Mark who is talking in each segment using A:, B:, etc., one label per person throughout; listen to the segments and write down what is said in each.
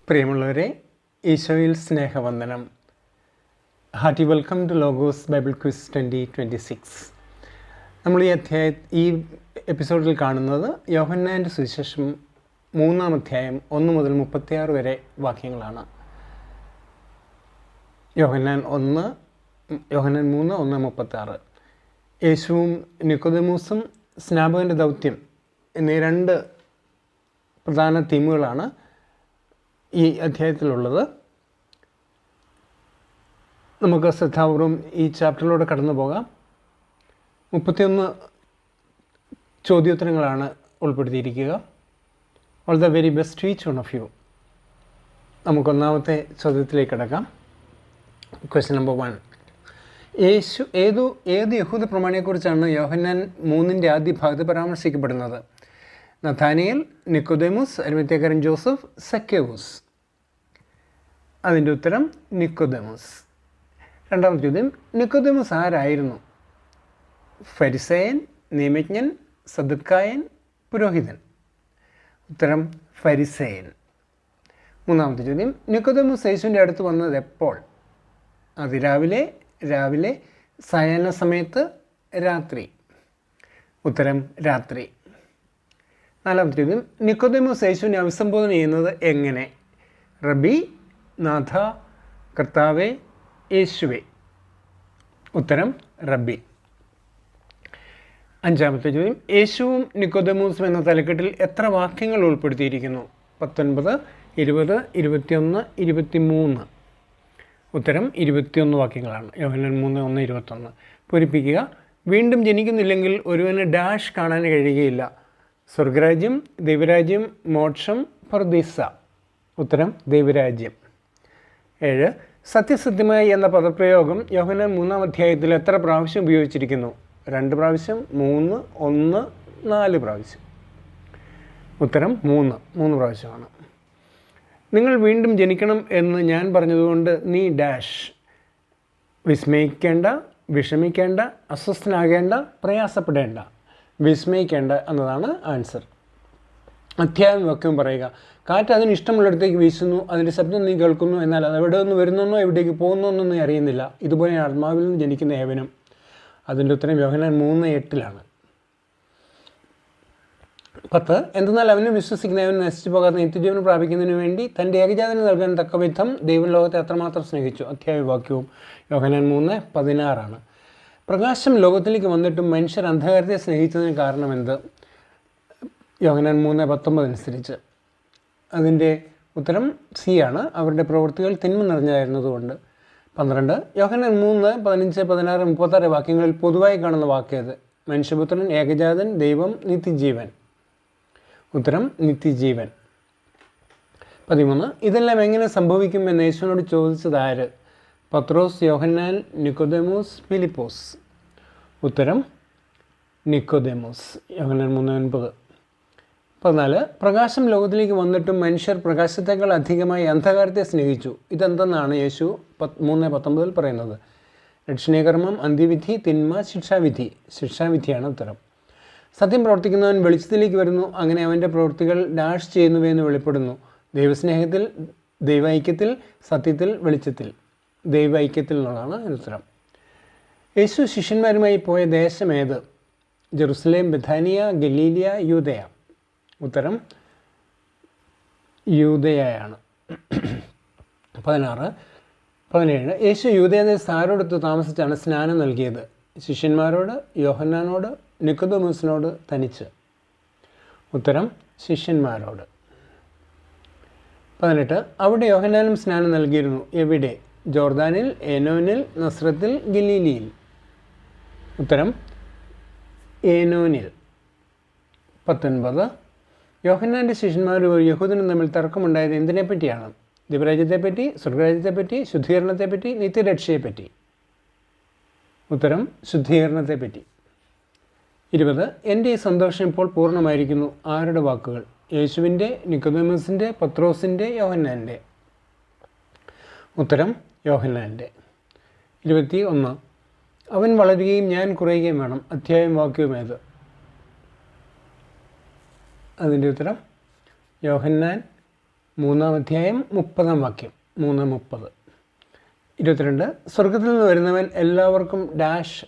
A: പ്രിയമുള്ളവരെ, ഈശോയിൽ സ്നേഹവന്ദനം. Hearty welcome to Logos Bible quiz 2026. നമ്മൾ ഈ എപ്പിസോഡിൽ കാണുന്നത് യോഹന്നാൻ്റെ സുവിശേഷം 3-ാം അധ്യായം 1 മുതൽ 36 വരെ വാക്യങ്ങളാണ്. യോഹന്നാൻ 3:1-36. യേശുവും നിക്കോദെമോസും സ്നാപകൻ്റെ ദൗത്യം എന്നീ രണ്ട് പ്രധാന തീമുകളാണ് ഈ അധ്യായത്തിലുള്ളത്. നമുക്ക് ശ്രദ്ധാപൂർവം ഈ ചാപ്റ്ററിലൂടെ കടന്നു പോകാം. 31 ചോദ്യോത്തരങ്ങളാണ് ഉൾപ്പെടുത്തിയിരിക്കുക. All the very best each one of you. നമുക്കൊന്നാമത്തെ ചോദ്യത്തിലേക്ക് കിടക്കാം. Question number 1. ഏത് യഹൂദ പ്രമാണിയെക്കുറിച്ചാണ് യോഹന്നാൻ 3-ന്റെ ആദ്യ ഭാഗത്ത് പരാമർശിക്കപ്പെടുന്നത്? നഥാനിയേൽ, നിക്കോദേമോസ്, അരിമത്യാക്കാരൻ ജോസഫ്, സക്കേവൂസ്. അതിൻ്റെ ഉത്തരം നിക്കോദേമോസ്. രണ്ടാമത്തെ ചോദ്യം, നിക്കോദേമോസ് ആരായിരുന്നു? ഫരിസേയൻ, നിയമജ്ഞൻ, സദുക്കായൻ, പുരോഹിതൻ. ഉത്തരം ഫരിസേയൻ. മൂന്നാമത്തെ ചോദ്യം, നിക്കോദേമോസ് യേശുവിൻ്റെ അടുത്ത് വന്നത് എപ്പോൾ? രാവിലെ, സായാഹ്ന സമയത്ത്, രാത്രി. ഉത്തരം രാത്രി. നാലാമത്തെ ചോദ്യം, നിക്കോദേമോസ് യേശുവിനെ അഭിസംബോധന ചെയ്യുന്നത് എങ്ങനെ? റബി, നാഥ, കർത്താവേ, യേശുവേ. ഉത്തരം റബ്ബി. അഞ്ചാമത്തെ ചോദ്യം, യേശുവും നിക്കോദേമോസും എന്ന തലക്കെട്ടിൽ എത്ര വാക്യങ്ങൾ ഉൾപ്പെടുത്തിയിരിക്കുന്നു? 19, 20, 21, 23. ഉത്തരം 21 വാക്യങ്ങളാണ്. യോഹന്നാൻ 3:1-21. പൂരിപ്പിക്കുക. വീണ്ടും ജനിക്കുന്നില്ലെങ്കിൽ ഒരുവന് ഡാഷ് കാണാൻ കഴിയുകയില്ല. സ്വർഗരാജ്യം, ദൈവരാജ്യം, മോക്ഷം, പർദീസ. ഉത്തരം ദൈവരാജ്യം. 7. സത്യസത്യമായി എന്ന പദപ്രയോഗം യോഹന്നാൻ 3-ാം അധ്യായത്തിൽ എത്ര പ്രാവശ്യം ഉപയോഗിച്ചിരിക്കുന്നു? 2 പ്രാവശ്യം, 3, 1, 4 പ്രാവശ്യം. ഉത്തരം 3 പ്രാവശ്യമാണ്. നിങ്ങൾ വീണ്ടും ജനിക്കണം എന്ന് ഞാൻ പറഞ്ഞതുകൊണ്ട് നീ ഡാഷ്. വിസ്മയിക്കേണ്ട, വിഷമിക്കേണ്ട, അസ്വസ്ഥനാകേണ്ട, പ്രയാസപ്പെടേണ്ട. വിസ്മയിക്കേണ്ട എന്നതാണ് ആൻസർ. അധ്യായം വാക്യം പറയുക. കാറ്റ് അതിന് ഇഷ്ടമുള്ളിടത്തേക്ക് വീശുന്നു, അതിൻ്റെ ശബ്ദം നീ കേൾക്കുന്നു, എന്നാൽ അത് എവിടെ നിന്ന് വരുന്നെന്നോ എവിടേക്ക് പോകുന്നെന്നോ നീ അറിയുന്നില്ല. ഇതുപോലെ ആത്മാവിൽ നിന്ന് ജനിക്കുന്ന ഏവനും. അതിൻ്റെ ഉത്തരം യോഹന്നാൻ 3:8. 10. എന്തെന്നാൽ അവനും വിശ്വസിക്കുന്നവൻ നശിച്ചു പോകാതെ നിത്യജീവൻ പ്രാപിക്കുന്നതിന് വേണ്ടി തൻ്റെ ഏകജാതന് നൽകാൻ തക്കവിധം ദൈവം ലോകത്തെ അത്രമാത്രം സ്നേഹിച്ചു. അധ്യായവാക്യവും യോഹന്നാൻ 3:16. പ്രകാശം ലോകത്തിലേക്ക് വന്നിട്ടും മനുഷ്യർ അന്ധകാരത്തെ സ്നേഹിച്ചതിന് കാരണമെന്ത്? യോഹന്നാൻ 3:19 അനുസരിച്ച്. അതിൻ്റെ ഉത്തരം സി ആണ്. അവരുടെ പ്രവൃത്തികൾ തിന്മ നിറഞ്ഞതായിരുന്നതുകൊണ്ട്. 12. യോഹന്നാൻ 3, 15, 16, 36 വാക്യങ്ങളിൽ പൊതുവായി കാണുന്ന വാക്കേത്? മനുഷ്യപുത്രൻ, ഏകജാതൻ, ദൈവം, നിത്യജീവൻ. ഉത്തരം നിത്യജീവൻ. 13. ഇതെല്ലാം എങ്ങനെ സംഭവിക്കും എന്ന് യേശുവിനോട് ചോദിച്ചത് ആര്? പത്രോസ്, യോഹന്നാൻ, നിക്കോദേമോസ്, ഫിലിപ്പോസ്. ഉത്തരം നിക്കോദേമോസ്. യോഹന്നാൻ 3:9. 14. പ്രകാശം ലോകത്തിലേക്ക് വന്നിട്ടും മനുഷ്യർ പ്രകാശത്തേക്കാൾ അധികമായി അന്ധകാരത്തെ സ്നേഹിച്ചു. ഇതെന്തെന്നാണ് യേശു 3:19 പറയുന്നത്? രക്ഷണീകർമ്മം, അന്ത്യവിധി, തിന്മ, ശിക്ഷാവിധി. ശിക്ഷാവിധിയാണ് ഉത്തരം. സത്യം പ്രവർത്തിക്കുന്നവൻ വെളിച്ചത്തിലേക്ക് വരുന്നു, അങ്ങനെ അവൻ്റെ പ്രവൃത്തികൾ ഡാഷ് ചെയ്യുന്നുവെന്ന് വെളിപ്പെടുന്നു. ദൈവസ്നേഹത്തിൽ, ദൈവൈക്യത്തിൽ, സത്യത്തിൽ, വെളിച്ചത്തിൽ. ദൈവൈക്യത്തിൽ എന്നുള്ളതാണ് ഉത്തരം. യേശു ശിഷ്യന്മാരുമായി പോയ ദേശം ഏത്? ജെറുസലേം, ബഥാനിയ, ഗലീലിയ, യൂദയ. ഉത്തരം യൂദയയാണ്. 16. 17. യേശു യൂദയദേശത്ത് ആരോടൊത്ത് താമസിച്ചാണ് സ്നാനം നൽകിയത്? ശിഷ്യന്മാരോട്, യോഹന്നാനോട്, നിക്കോദേമോസിനോട്, തനിച്ച്. ഉത്തരം ശിഷ്യന്മാരോട്. 18. അവിടെ യോഹന്നാനും സ്നാനം നൽകിയിരുന്നു. എവിടെ? ജോർദാനിൽ, ഏനോനിൽ, നസ്രത്തിൽ, ഗലീലിയിൽ. ഉത്തരം ഏനോനിൽ. 19. യോഹന്നാൻ്റെ ശിഷ്യന്മാരും ഒരു യഹൂദനും തമ്മിൽ തർക്കമുണ്ടായത് എന്തിനെപ്പറ്റിയാണ്? ദൈവരാജ്യത്തെപ്പറ്റി, സ്വർഗരാജ്യത്തെപ്പറ്റി, ശുദ്ധീകരണത്തെപ്പറ്റി, നിത്യരക്ഷയെപ്പറ്റി. ഉത്തരം ശുദ്ധീകരണത്തെപ്പറ്റി. 20. എൻ്റെ ഈ സന്തോഷം ഇപ്പോൾ പൂർണ്ണമായിരിക്കുന്നു. ആരുടെ വാക്കുകൾ? യേശുവിൻ്റെ, നിക്കോദേമോസിൻ്റെ, പത്രോസിൻ്റെ, യോഹന്നാൻ്റെ. ഉത്തരം യോഹന്നാൻ്റെ. 21. അവൻ വളരുകയും ഞാൻ കുറയുകയും വേണം. അധ്യായം വാക്യവും ഏത്? അതിൻ്റെ ഉത്തരം യോഹന്നാൻ 3-ാം അധ്യായം 30-ാം വാക്യം. 3:30. 22. സ്വർഗത്തിൽ നിന്ന് വരുന്നവൻ എല്ലാവർക്കും ഡാഷ്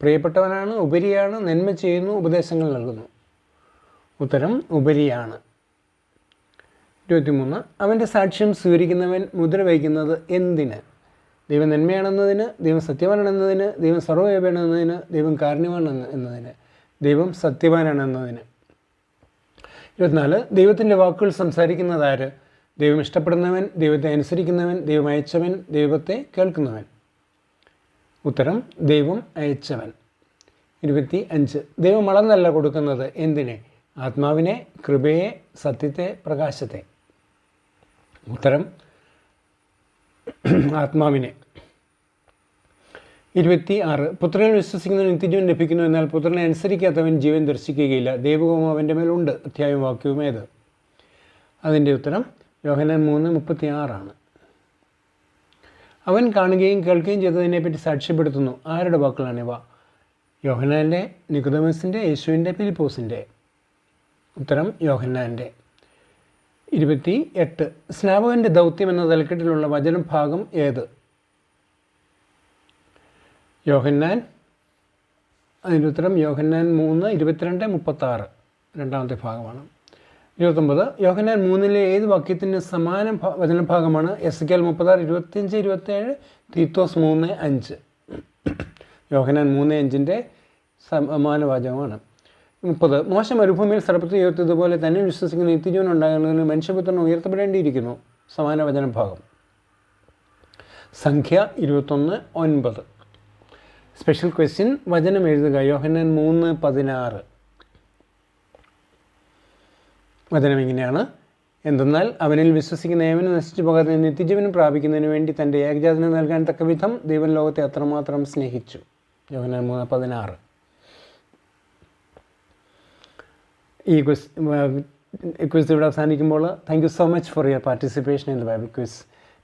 A: പ്രിയപ്പെട്ടവനാണ്, ഉപരിയാണ്, നന്മ ചെയ്യുന്നു, ഉപദേശങ്ങൾ നൽകുന്നു. ഉത്തരം ഉപരിയാണ്. 23. അവൻ്റെ സാക്ഷ്യം സ്വീകരിക്കുന്നവൻ മുദ്ര വയ്ക്കുന്നത് എന്തിന്? ദൈവം നന്മയാണെന്നതിന്, ദൈവം സത്യവാനാണെന്നതിന്, ദൈവം സർവ്വവ്യാപിയാണെന്നതിന്, ദൈവം കാരുണ്യവാൻ എന്നതിന്, ദൈവം സത്യവാനാണെന്നതിന്. 24. ദൈവത്തിൻ്റെ വാക്കുകൾ സംസാരിക്കുന്നത് ആര്? ദൈവം ഇഷ്ടപ്പെടുന്നവൻ, ദൈവത്തെ അനുസരിക്കുന്നവൻ, ദൈവം അയച്ചവൻ, ദൈവത്തെ കേൾക്കുന്നവൻ. ഉത്തരം ദൈവം അയച്ചവൻ. 25. ദൈവം അളന്നല്ല കൊടുക്കുന്നത് എന്തിനെ? ആത്മാവിനെ, കൃപയെ, സത്യത്തെ, പ്രകാശത്തെ. ഉത്തരം ആത്മാവിനെ. 26. പുത്രനിൽ വിശ്വസിക്കുന്നവൻ നിത്യജീവൻ ലഭിക്കുന്നു, എന്നാൽ പുത്രനെ അനുസരിക്കാത്തവൻ ജീവൻ ദർശിക്കുകയില്ല. ദൈവകോപം അവൻ്റെ മേലുണ്ട്. അധ്യായവും വാക്യവും ഏത്? അതിൻ്റെ ഉത്തരം യോഹന്നാൻ 3:36. അവൻ കാണുകയും കേൾക്കുകയും ചെയ്തതിനെപ്പറ്റി സാക്ഷ്യപ്പെടുത്തുന്നു. ആരുടെ വാക്കുകളാണിവ? യോഹന്നാൻ്റെ, നിക്കോദെമസിൻ്റെ, യേശുവിൻ്റെ, ഫിലിപ്പോസിൻ്റെ. ഉത്തരം യോഹന്നാൻ്റെ. 28. സ്നാപകൻ്റെ ദൗത്യം എന്ന തലക്കെട്ടിലുള്ള വചനഭാഗം ഏത്? യോഹന്നാൻ. അതിൻ്റെ ഉത്തരം യോഹന്നാൻ 3:22-36 രണ്ടാമത്തെ ഭാഗമാണ്. 29. യോഹന്നാൻ 3-ലെ ഏത് വാക്യത്തിന് സമാന വചനഭാഗമാണ്? എസെക്കിയേൽ 36:25-27, തീത്തോസ് 3:5. യോഹന്നാൻ 3:5 സമാന വാചകമാണ്. 30. മോശ മരുഭൂമിയിൽ സർപ്പത്തെ ഉയർത്തിയതുപോലെ തന്നെ വിശ്വസിക്കുന്ന നിത്യജീവൻ ഉണ്ടാകുന്നതിന് മനുഷ്യപുത്രൻ ഉയർത്തപ്പെടേണ്ടിയിരിക്കുന്നു. സമാന വചനഭാഗം. സംഖ്യ 21:9. Special question. വചനം എഴുതുക. യോഹന്നാൻ 3:16. വചനം ഇങ്ങനെയാണ്: എന്തെന്നാൽ അവനിൽ വിശ്വസിക്കുന്ന ഏവനും നശിച്ചു പോകാതെ നിത്യജീവനും പ്രാപിക്കുന്നതിന് വേണ്ടി തൻ്റെ ഏകജാതനെ നൽകാൻ തക്ക വിധം ദൈവം ലോകത്തെ അത്രമാത്രം സ്നേഹിച്ചു. യോഹന്നാൻ 3:16. ഈ ക്വിസ് ഇവിടെ അവസാനിക്കുമ്പോൾ thank you so much for your participation in the Bible quiz.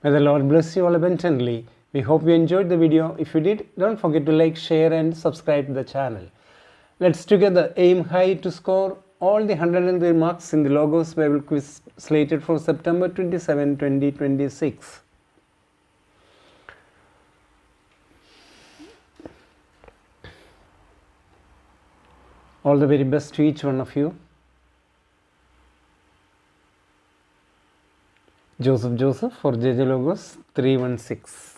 A: May the Lord bless you all abundantly. We hope you enjoyed the video. If you did, don't forget to like, share and subscribe to the channel. Let's together aim high to score all the 103 marks in the Logos Bible Quiz slated for September 27, 2026. All the very best to each one of you. Joseph for JJ Logos 316.